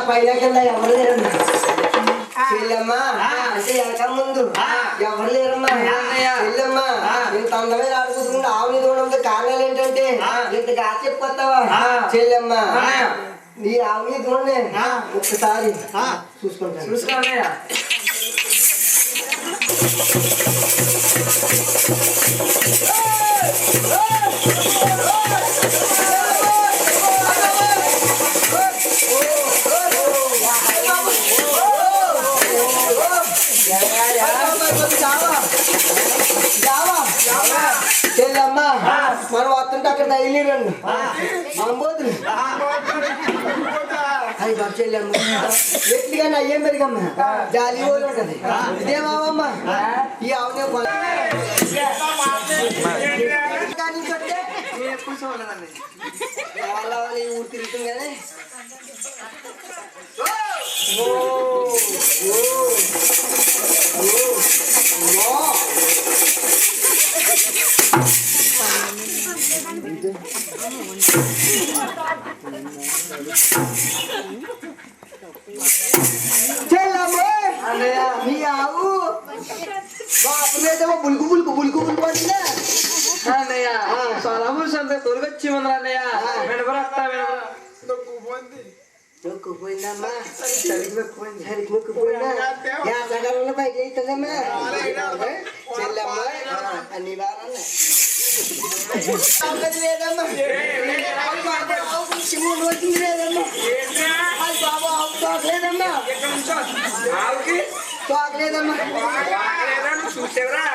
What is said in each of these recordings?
పైన కింద ఎవరు లేరమ్మా చెల్లెమ్మా అంటే వెనక ముందు ఎవరు లేరమ్మా చెల్లెమ్మా ఇంత అందమైన ఆడుకుంటుంటే ఆవుని దూడంతో కారణాలు ఏంటంటే ఇంతగా చెప్పుకొస్తావా చెల్లెమ్మా నీ ఆవుని దూడనే ఒక్కసారి చూసుకుంటాను చెల్లమ్మా మనం వస్తుంటే అక్కడ తగిలిరండి అంబోతులు అది బాబు చెల్లమ్మ ఎట్లుగానే అయ్యేం పెరిగమ్మా జాలి పోలు ఉంటది ఇదేమావమ్మా ఈ ఆవునే ఎప్పుడు చూడలేదండి వాళ్ళ ఊరు తిరుగుతుంది కానీ మీ ఆవు బాపు మీదేమో బులుకు బులుకు బులుకు బులుకు పడిందా అన్నయ్య సొలభం సంత తొలగొచ్చి ఉంది అన్నయ్య వినపడతా నొక్కుపోయిందమ్మా సరికి నొక్కుపోయిందా సగంలో పైకి అవుతుందమ్మా చెల్లమ్మా అన్ని బాగా లేదమ్మా వచ్చింది లేదమ్మా అది బాబు ఆవు తోకలేదమ్మా తోకలేదమ్మా చూసేవరా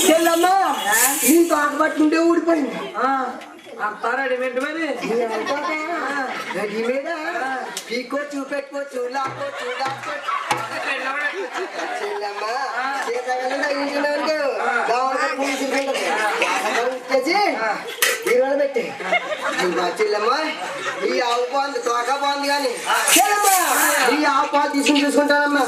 చెల్లమ్మా నీ తోక పట్టుకుంటే ఊడిపోయింది అంతా రెడీమేడ్ మరి రెడీమేడా పీకోవచ్చు పెట్టుకోవచ్చు లాక్కోవచ్చు చెల్లమ్మా పెట్టి చెల్లమ్మా ఈ ఆవు బాగుంది తోక బాగుంది కానీ చెల్లమ్మా ఈ ఆవు పాలు తీసుకుని చూసుకుంటానమ్మా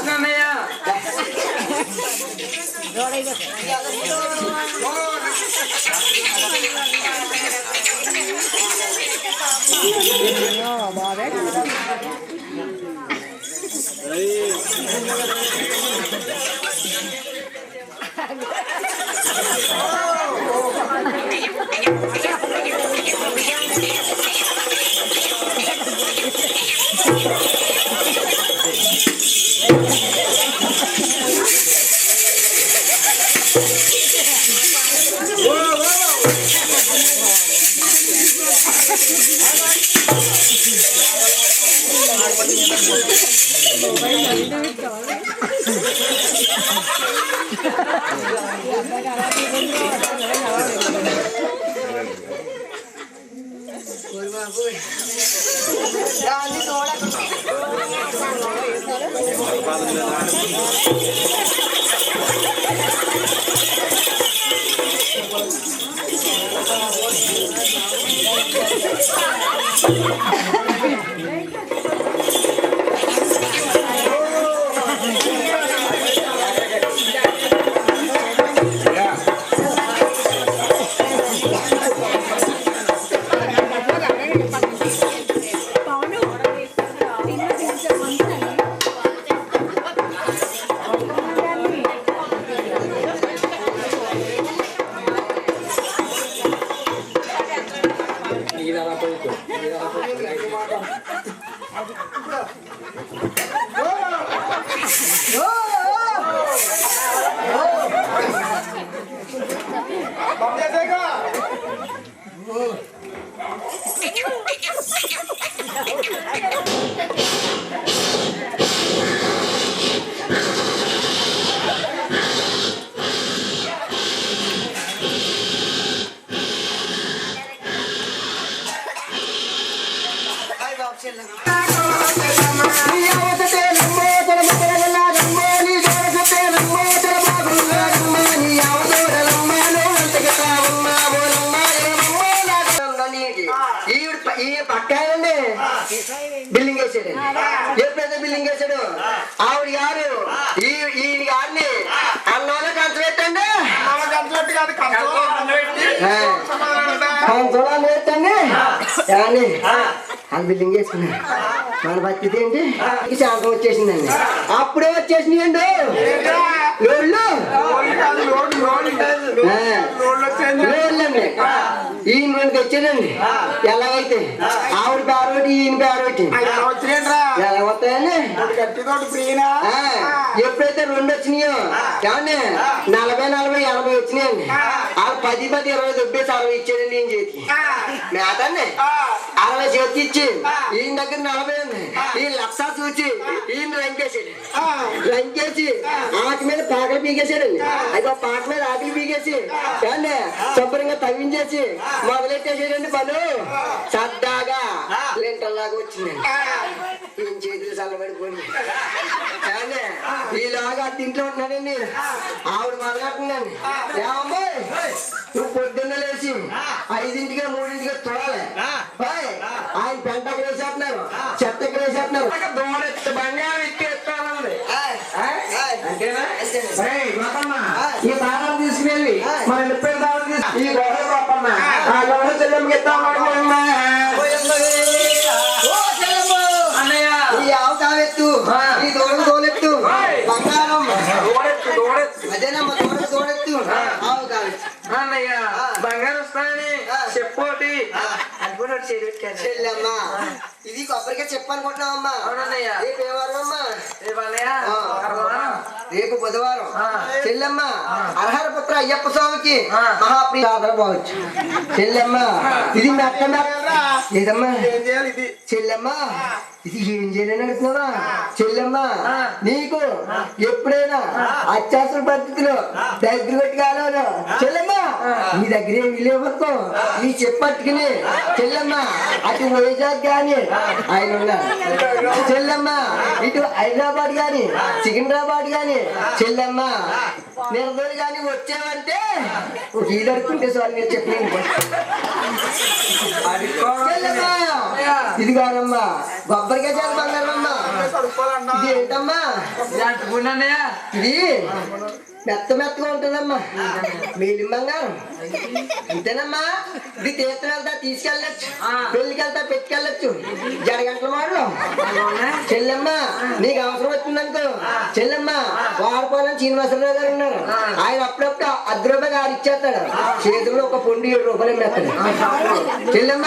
వేసాడు. ఎప్పుడైతే బిల్డింగ్ వేసాడు ఆవిడ గారు ఈయన గారిని అన్నంలో కంచం పెట్టండి కంచంలో పెట్టండి కానీ ఆ బిల్డింగ్ వేసుకున్నాడు. మన పరిస్థితి ఏంటి శాంతం వచ్చేసిందండి. అప్పుడే వచ్చేసినాయండి లోడ్లు లోడ్లండి. ఈయన రెండు తెచ్చాడండి. ఎలాగైతే ఆవిడ పేరొకటి ఈయన పేరొకటి ఎలా వస్తాయండి. ఎప్పుడైతే రెండు వచ్చినాయో ఏమండి 40 80 వచ్చినాయండి. వాళ్ళు 10 20 దొబ్బేసి 60 ఇచ్చాడండి ఈయన చేతికి. మేతండి 60 చేతి ఇచ్చి ఈయన దగ్గర 40 ఉంది. ఈయన లక్ష చూసి ఈయన రంకేసాడు. రంకేసి ఆకి మీద పాకలు పీకేసాడండి. అయితే పాక మీద ఆకులు పీకేసి ఏమండి శుభ్రంగా తవ్వించేసి మొదలెట్టేసాడండి. పలు సరదాగా లింటల్లాగా వచ్చిందండి. ఈయన చేతులు చల్లబడిపోయింది. ఏమండి ఈలాగా ఇంట్లో ఉంటున్నాడండి. ఆవిడ మొదలెట్టిందండి. ఏమమ్మాయి నువ్వు పొద్దున్న లేచి 5ంటికి 3ంటికి చూడాలి. ఆయన పెంట ఎక్కడ వేసేస్తున్నారు, చెత్త ఎక్కడ వేసేస్తున్నారు. దూడెత్తి బంగారం ఎత్తి ఎత్తానండి. అంతేనా ఈ దారాలు తీసుకువెళ్ళి మన నిప్పే దారాలు తీసుకు ఈ గోడ పాపమ్మ ఆ గోడ చెల్లెమ్మకి ఎత్తామనుకోమ్మా. ఈ ఆవు తావెత్తు, ఈ దూడకు తోలెత్తు, బంగారం అదేనమ్మా దూడకు తోడెత్తు, ఆవు తావెత్తు అన్నయ్య బంగారం వస్తానని చెప్పోటి చెల్లెమ్మా. ఇది కొబ్బరిగా చెప్పనుకుంటున్నావమ్మా. అవునన్నయ్య. రేపు ఏ వారం అమ్మా? రేపు రేపు బుధవారం. చెల్లెమ్మ అర్హర పుత్ర అయ్యప్ప స్వామికి మహాప్రియ ఆదర పోవచ్చు. చెల్లెమ్మ ఇది లేదమ్మా. చెల్లెమ్మ ఇది ఏం చేయాలని అడుగుతున్నావా? చెల్లెమ్మ నీకు ఎప్పుడైనా అత్యావసర పరిస్థితిలో దగ్గర పెట్టి కాలేదు. చెల్లెమ్మ నీ దగ్గర ఏమి లేవనుకో నీ చెప్పట్టుకుని చెల్లెమ్మ అటు వైజాగ్ గాని ఆయన ఉన్నారు. చెల్లెమ్మ ఇటు హైదరాబాద్ గాని సికింద్రాబాద్ గాని చెల్లెమ్మ నిర్దోలు గాని వచ్చావంటే ఒక ఈడు అడుక్కుంటే సార్ నేను చెప్పలేను. ఇది కాదమ్మా కొబ్బరికాయ చేత బంగారం అమ్మా. ఇది ఏంటమ్మా? ఇది మెత్తగా ఉంటుందమ్మా. మేలి బంగారం అంతేనమ్మా. ఇది తీర్థం వెళ్తా తీసుకెళ్ళచ్చు, పెళ్లికి వెళ్తా పెట్టుకెళ్ళచ్చు. జడగంటల మాటలు చెల్లెమ్మ నీకు అవసరం వచ్చిందనుకో చెల్లెమ్మ వాడపోవాలని శ్రీనివాసరావు గారు ఉన్నారు. ఆయన అప్పుడప్పుడు ₹10 ఆరు ఇచ్చేస్తాడు. చేతుల్లో ఒక పొండి ₹7 మెత్తాడు. చెల్లెమ్మ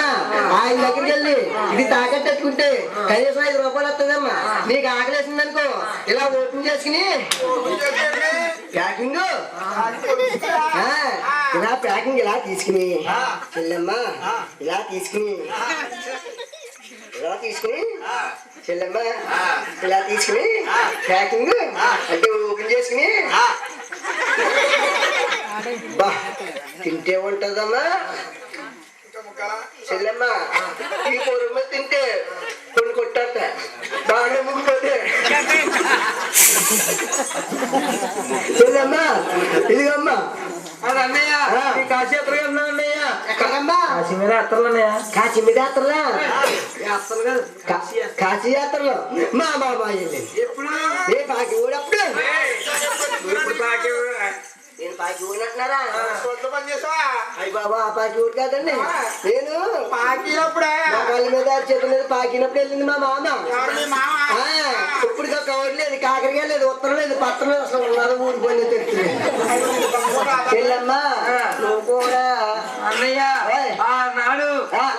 ఆయన దగ్గరికి వెళ్ళి ఇది తాకట్టెట్టుకుంటే కనీసం ₹5 వస్తుందమ్మా. నీకు ఆకలేసిందనుకో ఇలా ఓపెన్ చేసుకుని ప్యాకింగ్ ఇలా ప్యాకింగ్ ఇలా తీసుకుని చెల్లెమ్మ ఇలా తీసుకుని చెల్లెమ్మ ఇలా తీసుకుని ప్యాకింగ్ అంటే ఓపెన్ చేసుకుని బా తింటే ఉంటుందమ్మా. చెల్లెమ్మ ఈ పొరుగు మీద తింటే కొన్ని కొట్టాట బాగా ముగ్గిపోతే చెల్లెమ్మ ఇదిగమ్మా. అది అన్నయ్య కాశీయాత్ర వెళ్తున్నా అన్నయ్య. ఎక్కడమ్మా? కాశీమీద యాత్రలోనే. కాశీమీద యాత్రలా? యాత్రలు కాదు కాశీ యాత్రలో మా బాబా ఎప్పుడు ఏ పాకి ఊడప్పుడు ఎప్పుడు పాకి నేను పాకి ఊడినట్టున్నారా? అయ్యి బాబా ఆ పాకి ఊడు కాదండి. నేను పాకినప్పుడే మా కళ్ళ మీద చేతుల మీద పాకినప్పుడు వెళ్ళింది మా మామ. ఇప్పుడు కవర్ లేదు, కాకరకాయ లేదు, ఉత్తరం లేదు, పత్రం లేదు, అసలు ఉన్నది ఊడిపోయింది తెలుస్తుంది. చెల్లెమ్మా నువ్వు కూడా అన్నయ్య ఆనాడు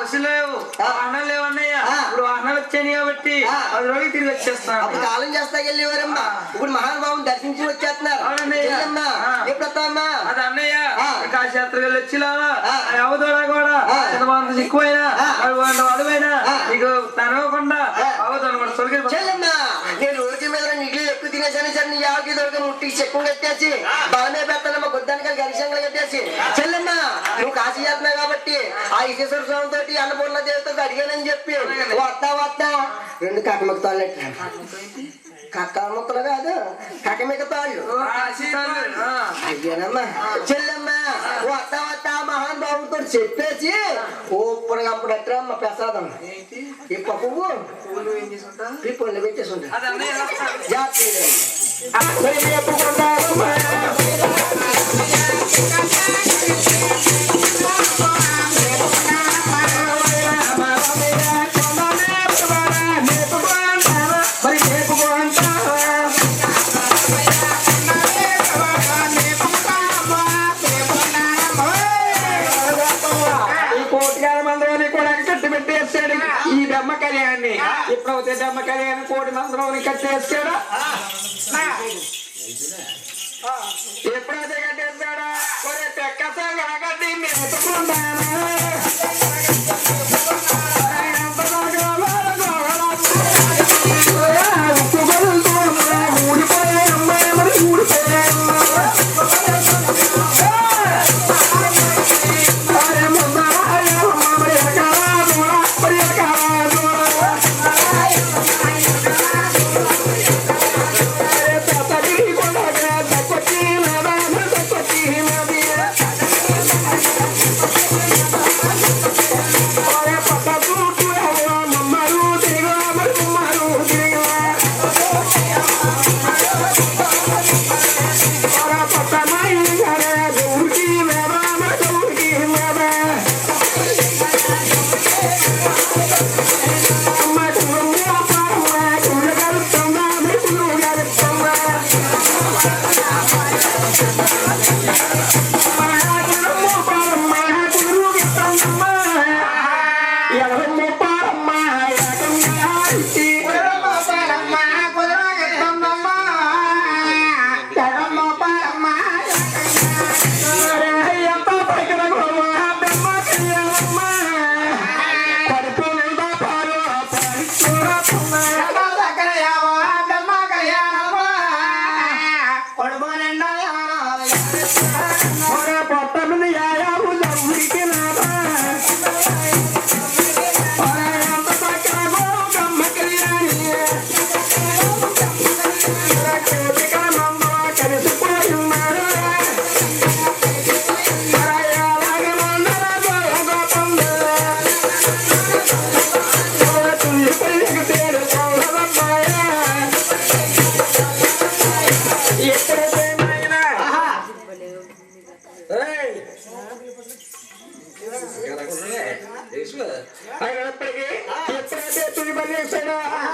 వసలేవు వాహనాలు లేవు అన్నయ్య. ఇప్పుడు వాహనాలు వచ్చాయి కాబట్టి 10 రోజులు తిరిగి వచ్చేస్తాను. అప్పుడు కాలం చేస్తా వెళ్ళేవారమ్మా. ఇప్పుడు మహానుభావం దర్శించి వచ్చేస్తున్నారు. చెల్లెమ్మా ఎప్పుడు వస్తావమ్మా? అది అన్నయ్య కాశీయాత్ర వెళ్ళి వచ్చిలా అవదోడా కూడా చిన్నమంత ఎక్కువైనా అడువైనా నీకు తనవకుండా అవదోడు కూడా తొలగి. చెల్లెమ్మా నేను రోజు మీద ఇడ్లీ ఎక్కువ తినేసాను సార్. నీ యావకి దొరక ముట్టికి చెక్కు కట్టేసి బాగానే పెడతానమ్మా. గుద్దానికి గరిశంగా కట్టేసి చెల్లెమ్మా నువ్వు కాశీ చేస్తున్నావు కాబట్టి ఆ ఈశ్వర స్వామి తోటి అన్నపూర్ణ దేవతతో అడిగానని చెప్పి వస్తా 2 కక్కమక్క తాళ్ళు కక్కమక్కలు కాదు కక్కమిక తాళ్ళు అయ్యానమ్మా. చెల్లెమ్మా వస్తా వస్తా మహాన్ బాబుతో చెప్పేసి ఊపరగా అప్పుడు ఎట్లా మా ప్రసాదం ఈ పువ్వు ఏం చేసుకుంటా ఈ పొల్లు పెట్టేసి ఉంటాయి అది అన్నయ్య ఎలా వస్తాడు? ఈ బ్రహ్మ కళ్యాణాన్ని ఎప్పుడైతే బ్రహ్మ కళ్యాణం కోటి మంత్రం కట్టేస్తాడా ఎప్పుడైతే కట్టేస్తాడా కట్టి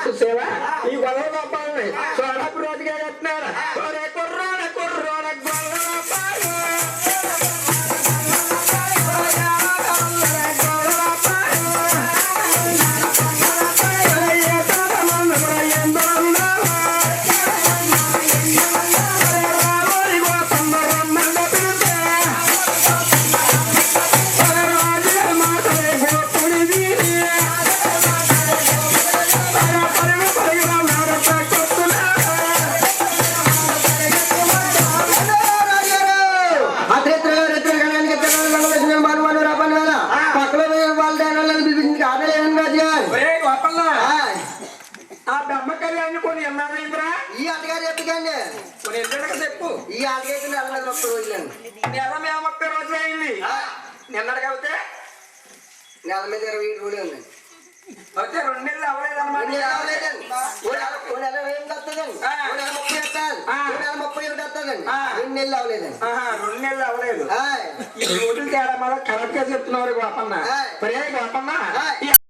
చూసేవా ఈ గొడవ గొప్పని సోడపు రోజుగా చెప్తున్నారు కుర్రోడ కుర్రోడ ఆ బ్రహ్మ కళ్యాణ్ కొన్ని ఎన్నారైందిరా ఈ అన్నగారు చెప్పకండి కొన్ని ఎన్నడక చెప్పు ఈ అన్నగైతే నెల మీద 30 రోజులండి నెల మీద 30 రోజులు అయింది నిన్నటికైతే నెల మీద 27 రోజులు ఉందండి అయితే 2 నెలలు అవ్వలేదన్నమాట నెల ఏం వస్తుందండి 30 వస్తుంది 31 వస్తుందండి 2 నెలలు అవ్వలేదండి 2 నెలలు అవ్వలేదు ఈ రోజులు తేడా మళ్ళీ కరెక్ట్ గా చెప్తున్నారు గోపన్న మరే గోపన్న